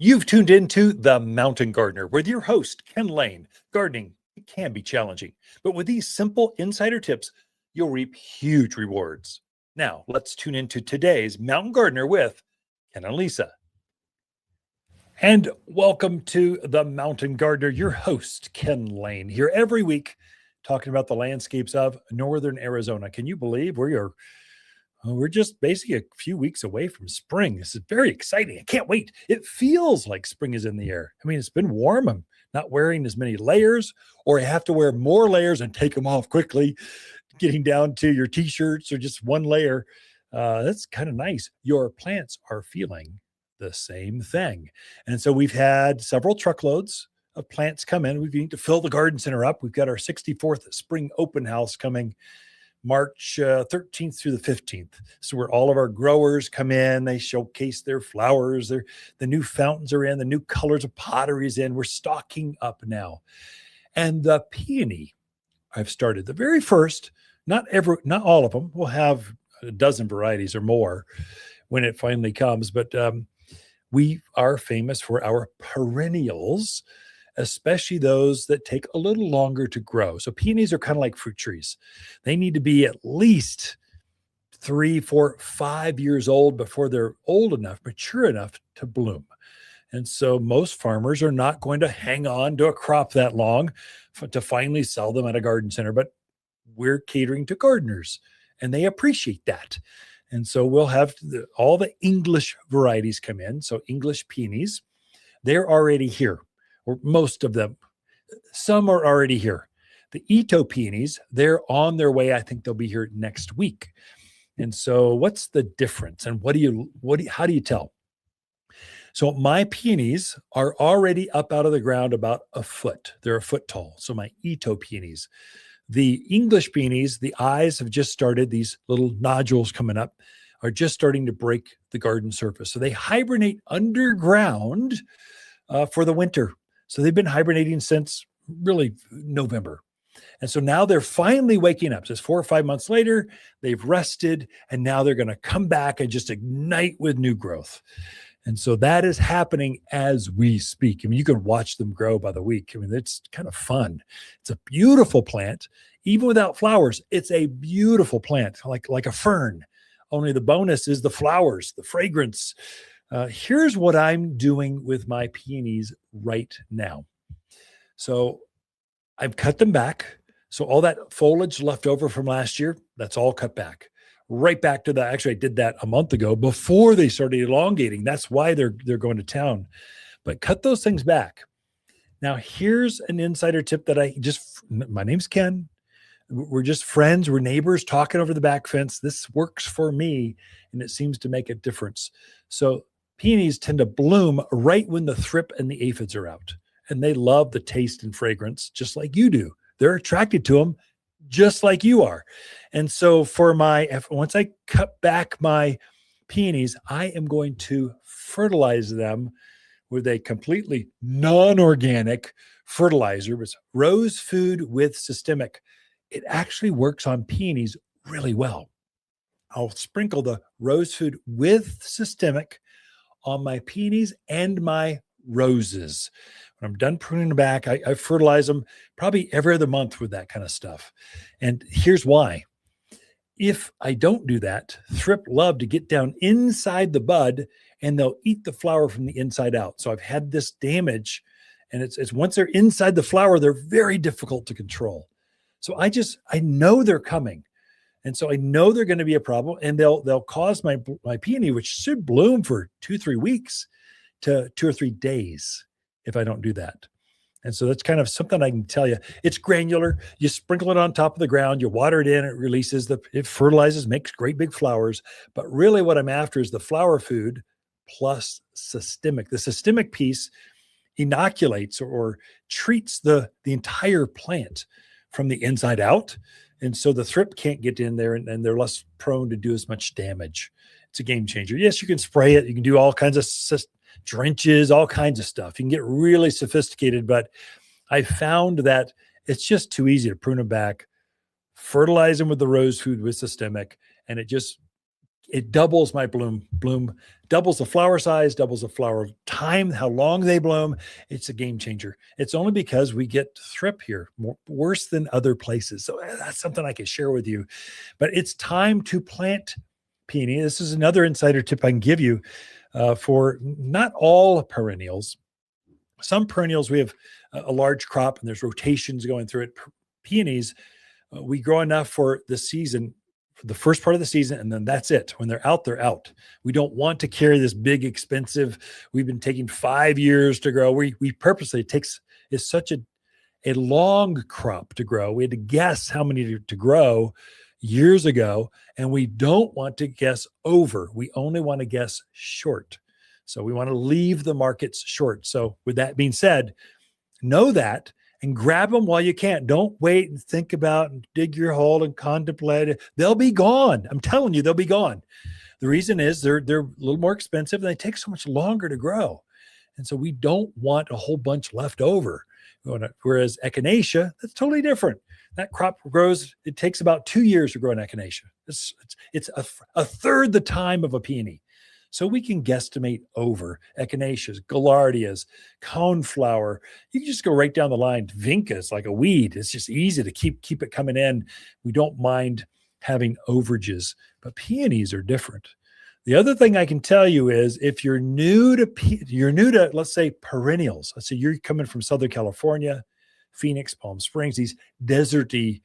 You've tuned into The Mountain Gardener with your host, Ken Lain. Gardening, it can be challenging, but with these simple insider tips, you'll reap huge rewards. Now, let's tune into today's Mountain Gardener with Ken and Lisa. And welcome to The Mountain Gardener, your host, Ken Lain, here every week talking about the landscapes of northern Arizona. Can you believe we're just basically a few weeks away from spring. This is very exciting. I can't wait. It feels like spring is in the air. I mean, it's been warm. I'm not wearing as many layers, or I have to wear more layers and take them off quickly, getting down to your t-shirts or just one layer. That's kind of nice. Your plants are feeling the same thing. And so we've had several truckloads of plants come in. We need to fill the garden center up. We've got our 64th spring open house coming March 13th through the 15th. So where all of our growers come in, they showcase their flowers, the new fountains are in, the new colors of pottery is in. We're stocking up now. And the peony I've started, the very first, not all of them. We'll have a dozen varieties or more when it finally comes. But we are famous for our perennials, especially those that take a little longer to grow. So peonies are kind of like fruit trees. They need to be at least 3, 4, 5 years old before they're old enough, mature enough to bloom. And so most farmers are not going to hang on to a crop that long to finally sell them at a garden center, but we're catering to gardeners and they appreciate that. And so we'll have all the English varieties come in. So English peonies, they're already here. Or most of them. Some are already here. The Ito peonies, they're on their way. I think they'll be here next week. And so what's the difference? And how do you tell? So my peonies are already up out of the ground about a foot. They're a foot tall. So my Ito peonies. The English peonies, the eyes have just started. These little nodules coming up are just starting to break the garden surface. So they hibernate underground for the winter. So they've been hibernating since really November. And so now they're finally waking up. So it's 4 or 5 months later, they've rested, and now they're going to come back and just ignite with new growth. And so that is happening as we speak. I mean, you can watch them grow by the week. I mean, it's kind of fun. It's a beautiful plant. Even without flowers, it's a beautiful plant, like a fern. Only the bonus is the flowers, the fragrance. Here's what I'm doing with my peonies right now. So I've cut them back. So all that foliage left over from last year, that's all cut back. Right back to that. Actually, I did that a month ago before they started elongating. That's why they're going to town. But cut those things back. Now, here's an insider tip that my name's Ken. We're just friends. We're neighbors talking over the back fence. This works for me, and it seems to make a difference. So peonies tend to bloom right when the thrip and the aphids are out, and they love the taste and fragrance just like you do. They're attracted to them just like you are. And so once I cut back my peonies, I am going to fertilize them with a completely non-organic fertilizer. It's rose food with systemic. It actually works on peonies really well. I'll sprinkle the rose food with systemic on my peonies and my roses. When I'm done pruning them back, I fertilize them probably every other month with that kind of stuff. And here's why. If I don't do that, thrip love to get down inside the bud and they'll eat the flower from the inside out. So I've had this damage, and it's once they're inside the flower, they're very difficult to control. So I know they're coming. And so I know they're going to be a problem, and they'll cause my peony, which should bloom for 2-3 weeks, to 2 or 3 days if I don't do that. And so that's kind of something I can tell you. It's granular. You sprinkle it on top of the ground, you water it in, it releases, it fertilizes, makes great big flowers. But really what I'm after is the flower food plus systemic. The systemic piece inoculates or treats the entire plant from the inside out. And so the thrip can't get in there, and they're less prone to do as much damage. It's a game changer. Yes, you can spray it. You can do all kinds of drenches, all kinds of stuff. You can get really sophisticated, but I found that it's just too easy to prune them back, fertilize them with the rose food with systemic, and it doubles my bloom, doubles the flower size, doubles the flower time, how long they bloom. It's a game changer. It's only because we get thrip here worse than other places. So that's something I can share with you. But it's time to plant peony. This is another insider tip I can give you for not all perennials. Some perennials, we have a large crop and there's rotations going through it. Peonies, we grow enough for the season, for the first part of the season, and then that's it. When they're out, they're out. We don't want to carry this big, expensive, we've been taking 5 years to grow. We purposely, it's such a long crop to grow. We had to guess how many to grow years ago, and we don't want to guess over. We only want to guess short. So we want to leave the markets short. So with that being said, know that and grab them while you can. Don't wait and think about and dig your hole and contemplate it. They'll be gone. I'm telling you, they'll be gone. The reason is they're a little more expensive and they take so much longer to grow. And so we don't want a whole bunch left over. Whereas echinacea, that's totally different. That crop grows, it takes about 2 years to grow an echinacea. It's a third the time of a peony. So we can guesstimate over echinaceas, gaillardias, coneflower. You can just go right down the line. Vinca is like a weed. It's just easy to keep it coming in. We don't mind having overages, but peonies are different. The other thing I can tell you is if you're new to, let's say, perennials. Let's say you're coming from Southern California, Phoenix, Palm Springs, these deserty,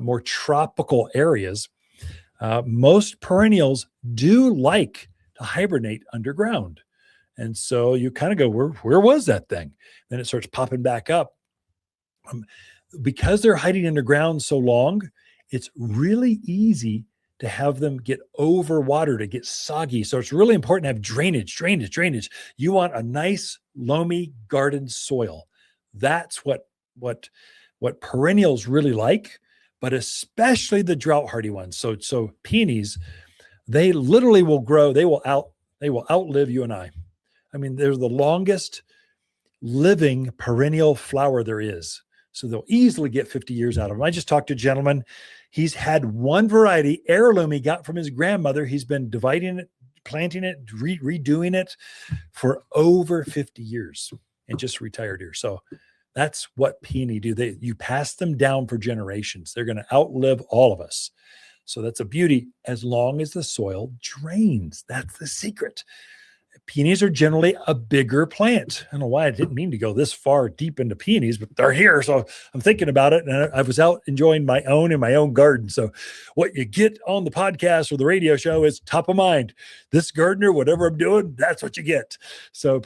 more tropical areas. Most perennials do like to hibernate underground. And so you kind of go, where was that thing? Then it starts popping back up. Because they're hiding underground so long, it's really easy to have them get overwatered, to get soggy. So it's really important to have drainage. You want a nice, loamy garden soil. That's what perennials really like, but especially the drought hardy ones. So peonies, they literally will grow. They will outlive you and I. I mean, they're the longest living perennial flower there is. So they'll easily get 50 years out of them. I just talked to a gentleman. He's had one variety, heirloom, he got from his grandmother. He's been dividing it, planting it, redoing it for over 50 years and just retired here. So that's what peony do. You pass them down for generations. They're going to outlive all of us. So that's a beauty as long as the soil drains. That's the secret. Peonies are generally a bigger plant. I don't know why I didn't mean to go this far deep into peonies, but they're here. So I'm thinking about it. And I was out enjoying my own garden. So what you get on the podcast or the radio show is top of mind. This gardener, whatever I'm doing, that's what you get. So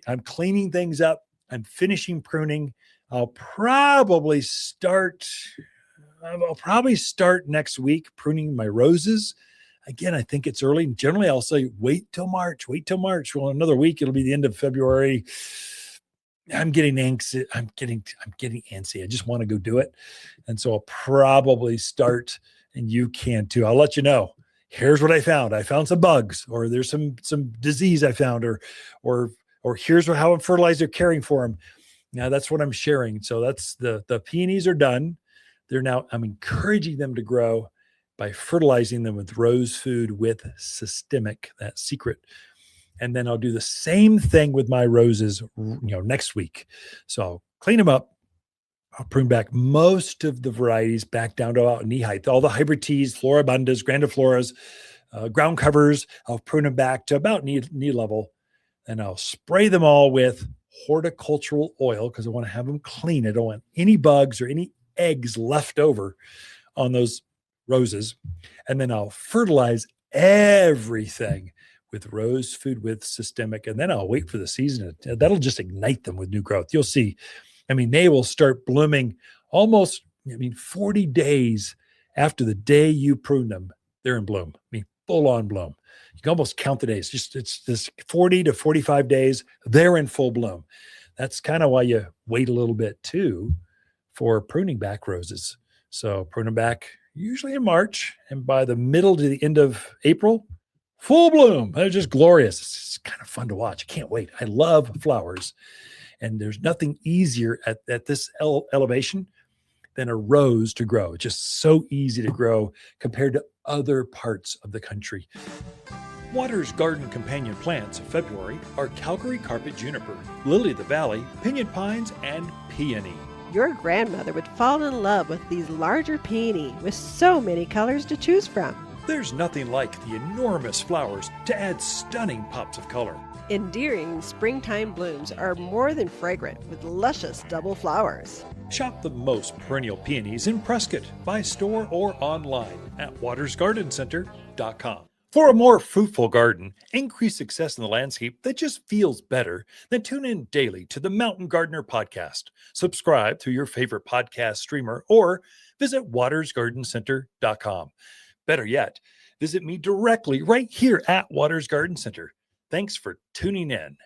I'm cleaning things up. I'm finishing pruning. I'll probably start next week pruning my roses. Again, I think it's early. Generally, I'll say, wait till March. Well, another week, it'll be the end of February. I'm getting anxious. I'm getting antsy. I just want to go do it. And so I'll probably start, and you can too. I'll let you know. Here's what I found. I found some bugs, or there's some disease I found, or here's how I'm fertilizer caring for them. Now that's what I'm sharing. So that's the peonies are done. I'm encouraging them to grow by fertilizing them with rose food with systemic, that secret. And then I'll do the same thing with my roses, next week. So I'll clean them up. I'll prune back most of the varieties back down to about knee height. All the hybrid teas, floribundas, grandifloras, ground covers, I'll prune them back to about knee level. And I'll spray them all with horticultural oil because I want to have them clean. I don't want any bugs or any eggs left over on those roses. And then I'll fertilize everything with rose food with systemic. And then I'll wait for the season. That'll just ignite them with new growth. You'll see. I mean, they will start blooming almost, 40 days after the day you prune them, they're in bloom. Full on bloom. You can almost count the days. It's this 40 to 45 days, they're in full bloom. That's kind of why you wait a little bit too for pruning back roses. So prune them back usually in March, and by the middle to the end of April, full bloom. They're just glorious. It's kind of fun to watch. I can't wait. I love flowers, and there's nothing easier at this elevation than a rose to grow. It's just so easy to grow compared to other parts of the country. Waters Garden companion plants of February are Calgary carpet juniper, lily of the valley, pinyon pines, and peony. Your grandmother would fall in love with these larger peony with so many colors to choose from. There's nothing like the enormous flowers to add stunning pops of color. Endearing springtime blooms are more than fragrant with luscious double flowers. Shop the most perennial peonies in Prescott by store or online at watersgardencenter.com. For a more fruitful garden, increase success in the landscape that just feels better, then tune in daily to the Mountain Gardener podcast. Subscribe through your favorite podcast streamer or visit watersgardencenter.com. Better yet, visit me directly right here at Waters Garden Center. Thanks for tuning in.